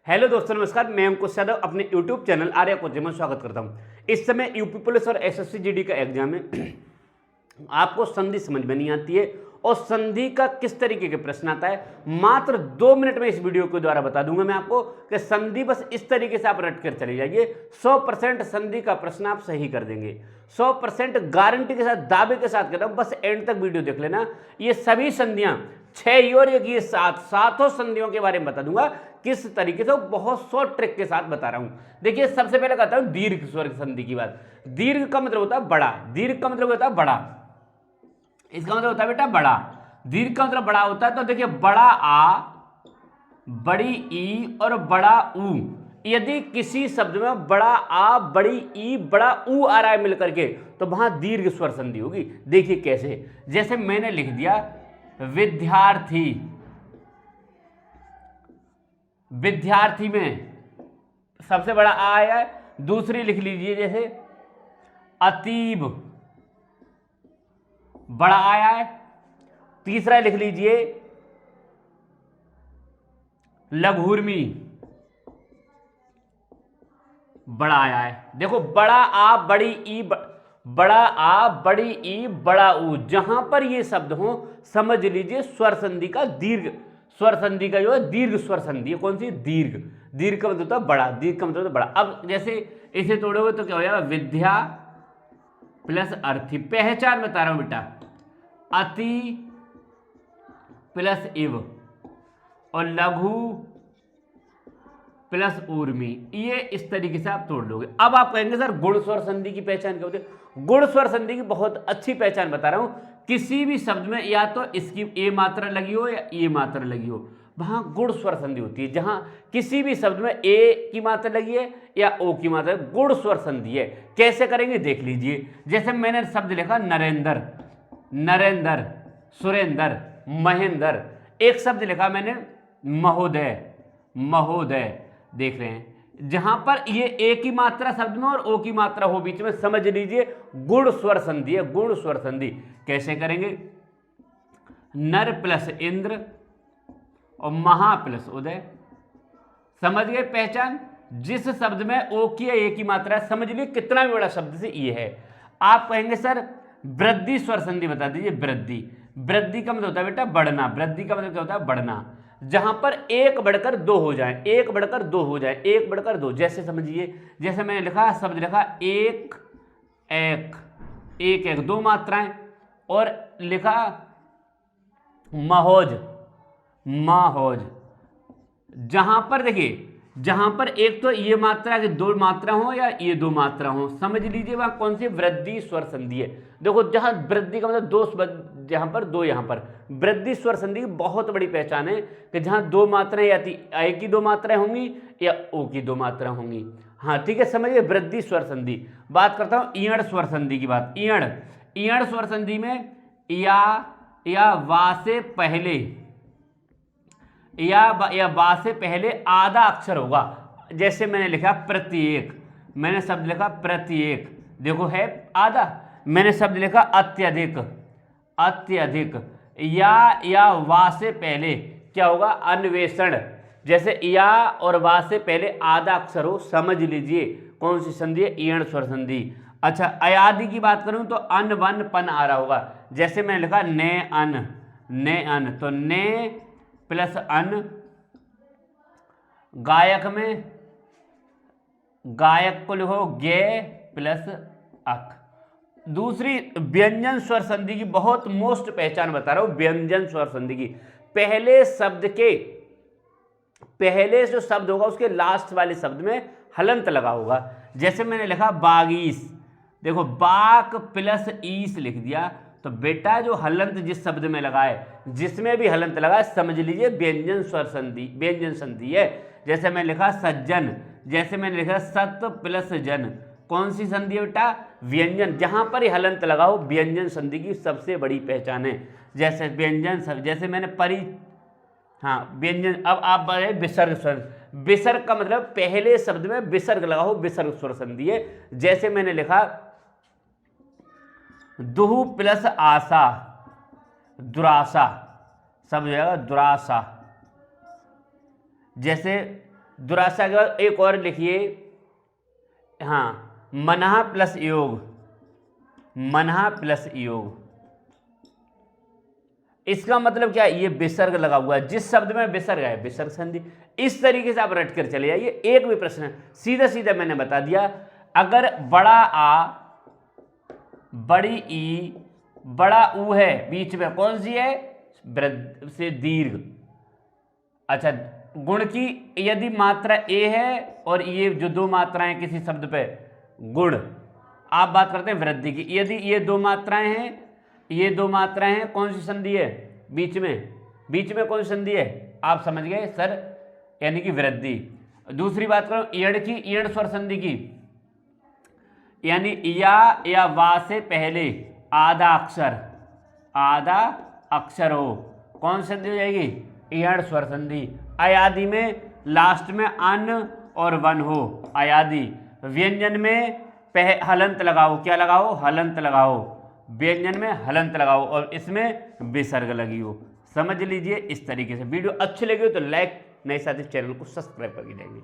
Hello दोस्तों, नमस्कार। मैं अंकुश यादव अपने यूट्यूब चैनल आर्या कोचिंग में स्वागत करता हूं। इस समय यूपी पुलिस और एसएससी जीडी का एग्जाम है। आपको संधि समझ में नहीं आती है और संधि का किस तरीके के प्रश्न आता है, मात्र 2 मिनट में इस वीडियो के द्वारा बता दूंगा मैं आपको कि संधि बस इस तरीके से आप रट कर चले जाइए। 100% संधि का प्रश्न आप सही कर देंगे। 100% गारंटी के साथ, दावे के साथ कहता हूं, बस एंड तक वीडियो देख लेना। ये सभी संधियां 6 और 1 ये 7 संधियों के बारे में बता दूंगा किस तरीके से, बहुत शॉर्ट ट्रिक के साथ बता रहा हूं। देखिए, सबसे पहले कहता हूं दीर्घ स्वर संधि की बात। दीर्घ का मतलब होता है बड़ा, दीर्घ का मतलब होता है बड़ा, इसका मतलब होता है बेटा बड़ा। दीर्घ का मतलब बड़ा होता है। तो देखिए, बड़ा आ, बड़ी ई और बड़ा ऊ, यदि किसी शब्द में बड़ा आ, बड़ी ई, बड़ा ऊ आ रहा है मिलकर के, तो वहां दीर्घ स्वर संधि होगी। देखिए कैसे, जैसे मैंने लिख दिया विद्यार्थी, विद्यार्थी में सबसे बड़ा आ आया है। दूसरी लिख लीजिए जैसे अतीब, बड़ा आया है। तीसरा लिख लीजिए लघुर्मी, बड़ा आया है। देखो, बड़ा आ, बड़ी ई, बड़ा आ, बड़ी ई, बड़ा ऊ, जहां पर ये शब्द हो समझ लीजिए स्वर संधि का दीर्घ, स्वर संधि का जो है दीर्घ स्वर संधि है। कौन सी? दीर्घ। दीर्घ का मतलब होता है बड़ा, दीर्घ का मतलब होता है बड़ा। अब जैसे इसे तोड़ोगे तो क्या हो जाएगा? विद्या प्लस अर्थी। पहचान बता रहा हूं बेटा, अति प्लस इव और लघु प्लस ऊर्मी, ये इस तरीके से आप तोड़ लोगे। अब आप कहेंगे सर गुण स्वर संधि की पहचान क्या होती है? गुण स्वर संधि की बहुत अच्छी पहचान बता रहा हूं। किसी भी शब्द में या तो इसकी ए मात्रा लगी हो या ए मात्रा लगी हो, वहां गुण स्वर संधि होती है। जहां किसी भी शब्द में ए की मात्रा लगी है या ओ की मात्रा, गुण स्वर संधि है। कैसे करेंगे देख लीजिए। जैसे मैंने शब्द लिखा नरेंद्र, नरेंद्र, सुरेंद्र, महेंद्र। एक शब्द लिखा मैंने महोदय, महोदय। देख रहे हैं, जहां पर ये ए की मात्रा शब्द में और ओ की मात्रा हो बीच में, समझ लीजिए गुण स्वर संधि है, गुण स्वर संधि। कैसे करेंगे? नर प्लस इंद्र और महा प्लस उदय। समझ गए पहचान? जिस शब्द में ओ की या ए की मात्रा, समझ लीजिए कितना भी बड़ा शब्द से ये है। आप कहेंगे सर वृद्धि स्वर संधि बता दीजिए। वृद्धि, वृद्धि का मतलब होता है बेटा बढ़ना। वृद्धि का मतलब क्या होता है? बढ़ना। जहां पर एक बढ़कर दो हो जाए, एक बढ़कर दो हो जाए, एक बढ़कर दो। जैसे समझिए, जैसे मैंने लिखा शब्द लिखा एक एक, एक एक, दो मात्राएं, और लिखा महोज, माहोज। जहां पर देखिए, जहां पर एक तो ये मात्रा की दो मात्रा हो या ये दो मात्रा हो, समझ लीजिए वहां कौन सी वृद्धि स्वर संधि है। देखो, जहां वृद्धि का मतलब दो, जहां पर दो, यहां पर वृद्धि स्वर संधि की बहुत बड़ी पहचान है कि जहां दो मात्राएं या ए की दो मात्राएं होंगी या ओ की दो मात्राएं होंगी। हाँ ठीक है, समझिए वृद्धि स्वर संधि। बात करता हूं ईयड़ स्वर संधि की बात। ईयड़, ईयड़ स्वर संधि में या वा से पहले, या बा से पहले आधा अक्षर होगा। जैसे मैंने लिखा प्रत्येक, मैंने शब्द लिखा प्रत्येक, देखो है आधा। मैंने शब्द लिखा अत्यधिक, अत्यधिक। या वा से पहले क्या होगा? अन्वेषण। जैसे या और वा से पहले आधा अक्षर हो, समझ लीजिए कौन सी संधि है? ईयड़ स्वर संधि। अच्छा, अयादि की बात करूं तो अन वन पन आ रहा होगा। जैसे मैंने लिखा ने अन, ने अन, तो ने प्लस अन। गायक में, गायक को लिखो गे प्लस अक। दूसरी व्यंजन स्वर संधि की बहुत मोस्ट पहचान बता रहा हूं, व्यंजन स्वर संधि की। पहले शब्द के, पहले जो शब्द होगा उसके लास्ट वाले शब्द में हलंत लगा होगा। जैसे मैंने लिखा बागीस, देखो बाक प्लस ईस लिख दिया, तो बेटा जो हलंत जिस शब्द में लगा है, जिसमें भी हलंत लगा है, समझ लीजिए व्यंजन स्वर संधि, व्यंजन संधि है। जैसे मैंने लिखा सज्जन, जैसे मैंने लिखा सत प्लस जन, कौन सी संधि है बेटा? व्यंजन। जहां पर हलंत लगा हो, व्यंजन संधि की सबसे बड़ी पहचान है। जैसे व्यंजन, जैसे मैंने परि, हाँ व्यंजन। अब आप विसर्ग स्वर, विसर्ग का मतलब पहले शब्द में विसर्ग लगा हो, विसर्ग स्वर संधि है। जैसे मैंने लिखा दुहु प्लस आशा, दुराशा, सब हो जाएगा दुराशा। जैसे दुराशा के बाद एक और लिखिए, हाँ, मनहा प्लस योग, मनहा प्लस योग, इसका मतलब क्या है? ये विसर्ग लगा हुआ है, जिस शब्द में विसर्ग है विसर्ग संधि। इस तरीके से आप रट कर चले जाइए। एक भी प्रश्न सीधा सीधा मैंने बता दिया, अगर बड़ा आ, बड़ी ई, बड़ा ऊ है, बीच में कौन सी है? वृद्ध से दीर्घ। अच्छा, गुण की यदि मात्रा ए है और ये जो दो मात्राएं किसी शब्द पे गुण, आप बात करते हैं वृद्धि की, यदि ये दो मात्राएं हैं, ये दो मात्राएं हैं, कौन सी संधि है? बीच में कौन सी संधि है? आप समझ गए सर, यानी कि वृद्धि। दूसरी बात करो इयड़ की, इयड़ स्वर संधि की, यानी या वा से पहले आधा अक्षर हो, कौन संधि हो जाएगी? इयड़ स्वर संधि। अयादि में लास्ट में अन और वन हो, अयादि। व्यंजन में हलंत लगाओ, क्या लगाओ? हलंत लगाओ, व्यंजन में हलंत लगाओ, और इसमें विसर्ग लगी हो। समझ लीजिए इस तरीके से। वीडियो अच्छी लगी हो तो लाइक, नए साथी चैनल को सब्सक्राइब करके जाएंगे।